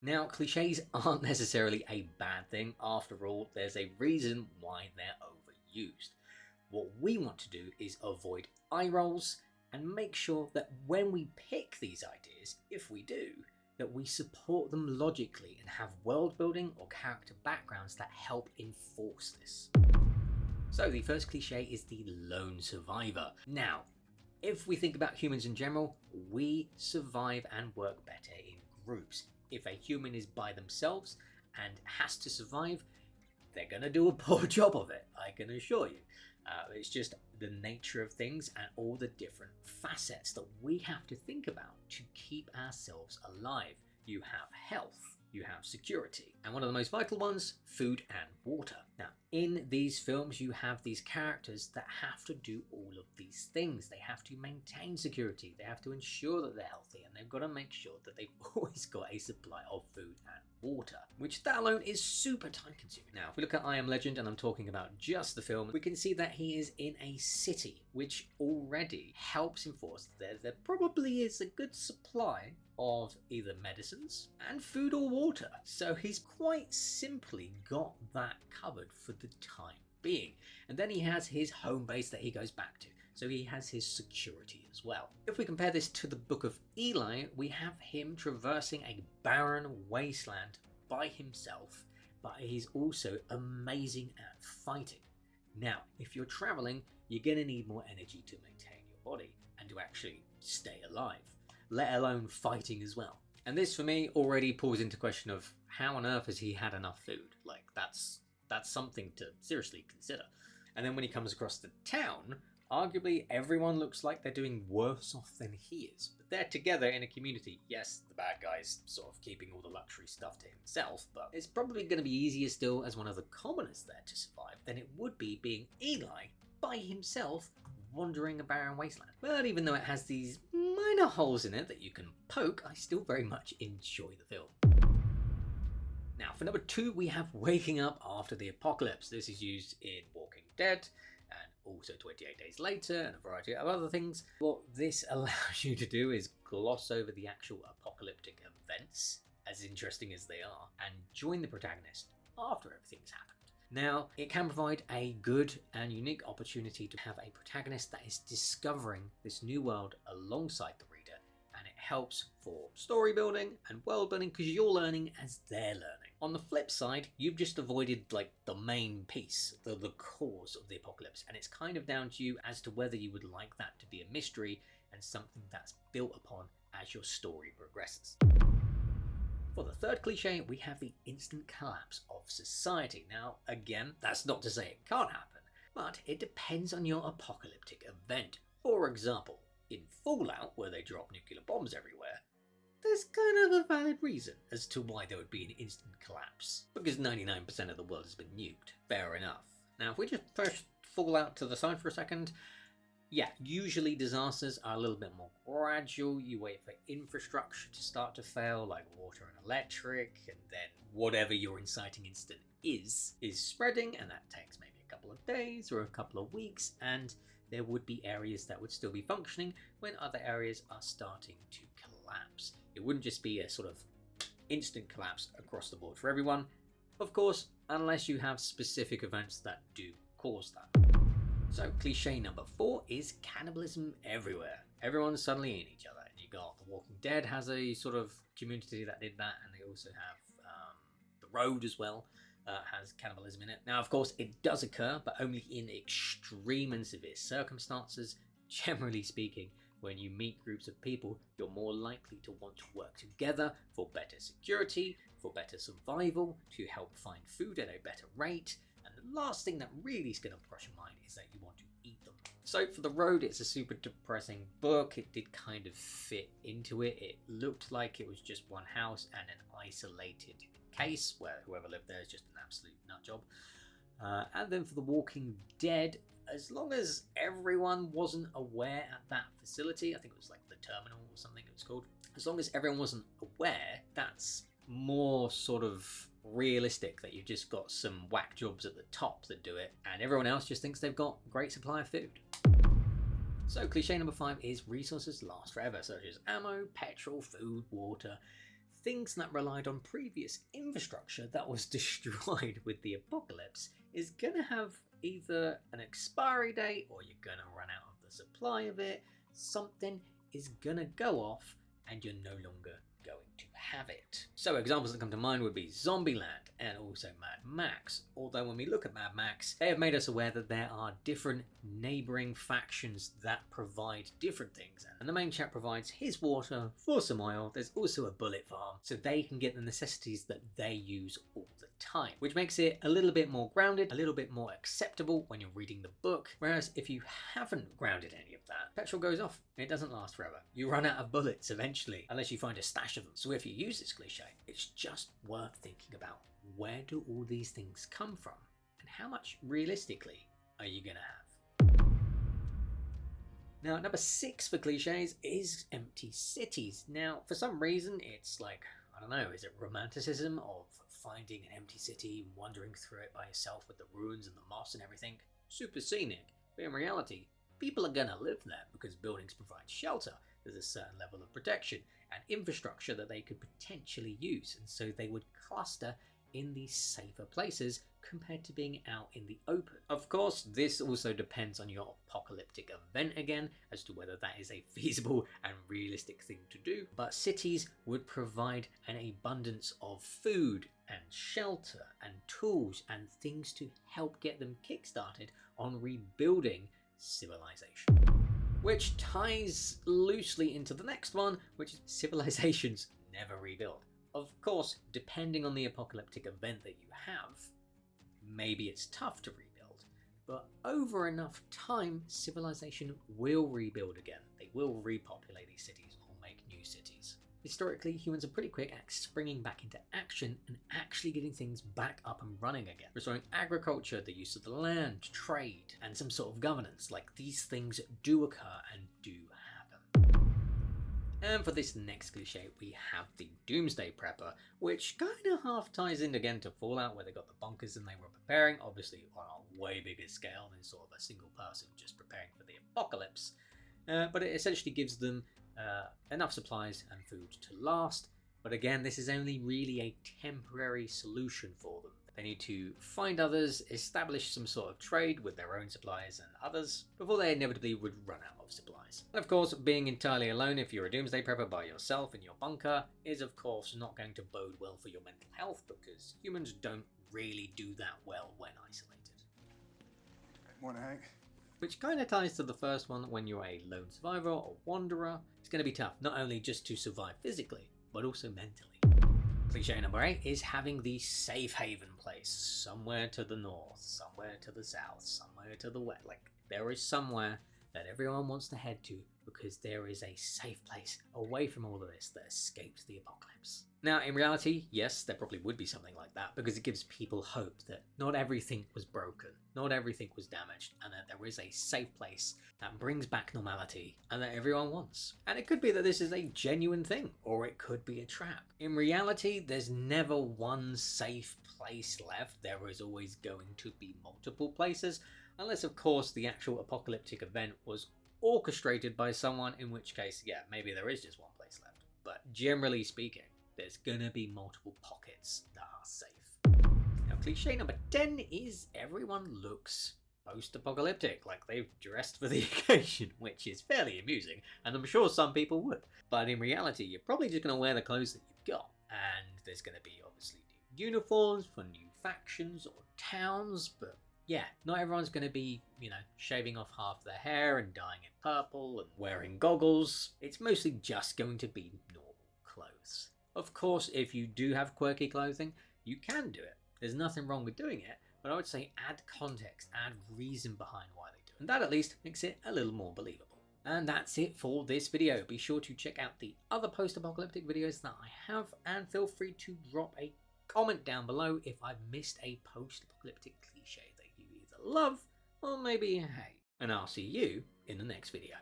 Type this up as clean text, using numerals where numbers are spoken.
Now, cliches aren't necessarily a bad thing. After all, there's a reason why they're overused. What we want to do is avoid eye rolls and make sure that when we pick these ideas, if we do, that we support them logically and have world building or character backgrounds that help enforce this. So the first cliche is the lone survivor. Now, if we think about humans in general, we survive and work better in groups. If a human is by themselves and has to survive, they're going to do a poor job of it, I can assure you. It's just the nature of things and all the different facets that we have to think about to keep ourselves alive. You have health, you have security, and one of the most vital ones, food and water. Now, in these films, you have these characters that have to do all of these things. They have to maintain security, they have to ensure that they're healthy, and they've got to make sure that they've always got a supply of food and water, which that alone is super time consuming. Now, if we look at I Am Legend, and I'm talking about just the film, we can see that he is in a city, which already helps enforce that there probably is a good supply of either medicines and food or water. So he's quite simply got that covered for the time being. And then he has his home base that he goes back to. So he has his security as well. If we compare this to the Book of Eli, we have him traversing a barren wasteland by himself, but he's also amazing at fighting. Now, if you're traveling, you're going to need more energy to maintain your body and to actually stay alive, let alone fighting as well. And this for me already pulls into question of how on earth has he had enough food? Like that's something to seriously consider. And then when he comes across the town, arguably everyone looks like they're doing worse off than he is. But they're together in a community. Yes, the bad guy's sort of keeping all the luxury stuff to himself, but it's probably going to be easier still as one of the commoners there to survive than it would be being Eli by himself wandering a barren wasteland. But even though it has these minor holes in it that you can poke, I still very much enjoy the film. Now for number 2, we have waking up after the apocalypse. This is used in Walking Dead and also 28 Days Later and a variety of other things. What this allows you to do is gloss over the actual apocalyptic events, as interesting as they are, and join the protagonist after everything's happened. Now, it can provide a good and unique opportunity to have a protagonist that is discovering this new world alongside the reader, and it helps for story building and world building because you're learning as they're learning. On the flip side, you've just avoided like the main piece, the cause of the apocalypse, and it's kind of down to you as to whether you would like that to be a mystery and something that's built upon as your story progresses. For the third cliche, we have the instant collapse of society. Now, again, that's not to say it can't happen, but it depends on your apocalyptic event. For example, in Fallout, where they drop nuclear bombs everywhere, there's kind of a valid reason as to why there would be an instant collapse, because 99% of the world has been nuked. Fair enough. Now, if we just push Fallout to the side for a second, yeah, usually disasters are a little bit more gradual. You wait for infrastructure to start to fail, like water and electric, and then whatever your inciting incident is spreading, and that takes maybe a couple of days or a couple of weeks, and there would be areas that would still be functioning when other areas are starting to collapse. It wouldn't just be a sort of instant collapse across the board for everyone, of course, unless you have specific events that do cause that. So cliche number 4 is cannibalism everywhere. Everyone's suddenly eating each other. You got The Walking Dead has a sort of community that did that, and they also have The Road as well, has cannibalism in it. Now, of course, it does occur, but only in extreme and severe circumstances. Generally speaking, when you meet groups of people, you're more likely to want to work together for better security, for better survival, to help find food at a better rate. And the last thing that really is going to cross your mind is that you want to eat them. So for The Road, it's a super depressing book. It did kind of fit into it. It looked like it was just one house and an isolated case where whoever lived there is just an absolute nut job. And then for The Walking Dead, as long as everyone wasn't aware at that facility, I think it was like the terminal or something it was called, as long as everyone wasn't aware, that's more sort of realistic, that you've just got some whack jobs at the top that do it and everyone else just thinks they've got a great supply of food. So cliche number 5 is resources last forever, such as ammo, petrol, food, water. things that relied on previous infrastructure that was destroyed with the apocalypse is going to have either an expiry date or you're going to run out of the supply of it. Something is going to go off and you're no longer going to have it. So examples that come to mind would be Zombieland and also Mad Max. Although when we look at Mad Max, they have made us aware that there are different neighbouring factions that provide different things. And the main chap provides his water for some oil. There's also a bullet farm, so they can get the necessities that they use all the time, which makes it a little bit more grounded, a little bit more acceptable when you're reading the book. Whereas if you haven't grounded any of that, petrol goes off. It doesn't last forever. You run out of bullets eventually, unless you find a stash of them. So if you use this cliche, it's just worth thinking about, where do all these things come from and how much realistically are you going to have? Now, number 6 for cliches is empty cities. Now, for some reason, it's like, I don't know, is it romanticism of finding an empty city, wandering through it by yourself with the ruins and the moss and everything? Super scenic. But in reality, people are going to live there because buildings provide shelter. There's a certain level of protection and infrastructure that they could potentially use, and so they would cluster in these safer places compared to being out in the open. Of course, this also depends on your apocalyptic event again, as to whether that is a feasible and realistic thing to do, but cities would provide an abundance of food and shelter and tools and things to help get them kickstarted on rebuilding civilization. Which ties loosely into the next one, which is civilizations never rebuild. Of course, depending on the apocalyptic event that you have, maybe it's tough to rebuild, but over enough time, civilization will rebuild again. They will repopulate these cities or make new cities. Historically, humans are pretty quick at springing back into action and actually getting things back up and running again. Restoring agriculture, the use of the land, trade, and some sort of governance. Like, these things do occur and do happen. And for this next cliche, we have the Doomsday Prepper, which kind of half ties in again to Fallout, where they got the bunkers and they were preparing, obviously on a way bigger scale than sort of a single person just preparing for the apocalypse. But it essentially gives them enough supplies and food to last, but again, this is only really a temporary solution for them. They need to find others, establish some sort of trade with their own supplies and others before they inevitably would run out of supplies. And of course, being entirely alone if you're a Doomsday Prepper by yourself in your bunker is of course not going to bode well for your mental health, because humans don't really do that well when isolated. Morning, Hank. Which kind of ties to the first one. When you're a lone survivor or wanderer, it's going to be tough, not only just to survive physically, but also mentally. Cliche number 8 is having the safe haven place, somewhere to the north, somewhere to the south, somewhere to the west. Like, there is somewhere that everyone wants to head to because there is a safe place away from all of this that escapes the apocalypse. Now, in reality, yes, there probably would be something like that, because it gives people hope that not everything was broken, not everything was damaged, and that there is a safe place that brings back normality and that everyone wants. And it could be that this is a genuine thing, or it could be a trap. In reality, there's never one safe place left. There is always going to be multiple places, unless of course the actual apocalyptic event was orchestrated by someone, in which case, yeah, maybe there is just one place left. But generally speaking, there's gonna be multiple pockets that are safe. Now, cliche number 10 is everyone looks post-apocalyptic, like they've dressed for the occasion, which is fairly amusing, and I'm sure some people would. But in reality, you're probably just gonna wear the clothes that you've got, and there's gonna be obviously new uniforms for new factions or towns, but yeah, not everyone's going to be, shaving off half their hair and dyeing it purple and wearing goggles. It's mostly just going to be normal clothes. Of course, if you do have quirky clothing, you can do it. There's nothing wrong with doing it, but I would say add context, add reason behind why they do it. And that at least makes it a little more believable. And that's it for this video. Be sure to check out the other post-apocalyptic videos that I have, and feel free to drop a comment down below if I've missed a post-apocalyptic cliche that you either love or maybe hate. And I'll see you in the next video.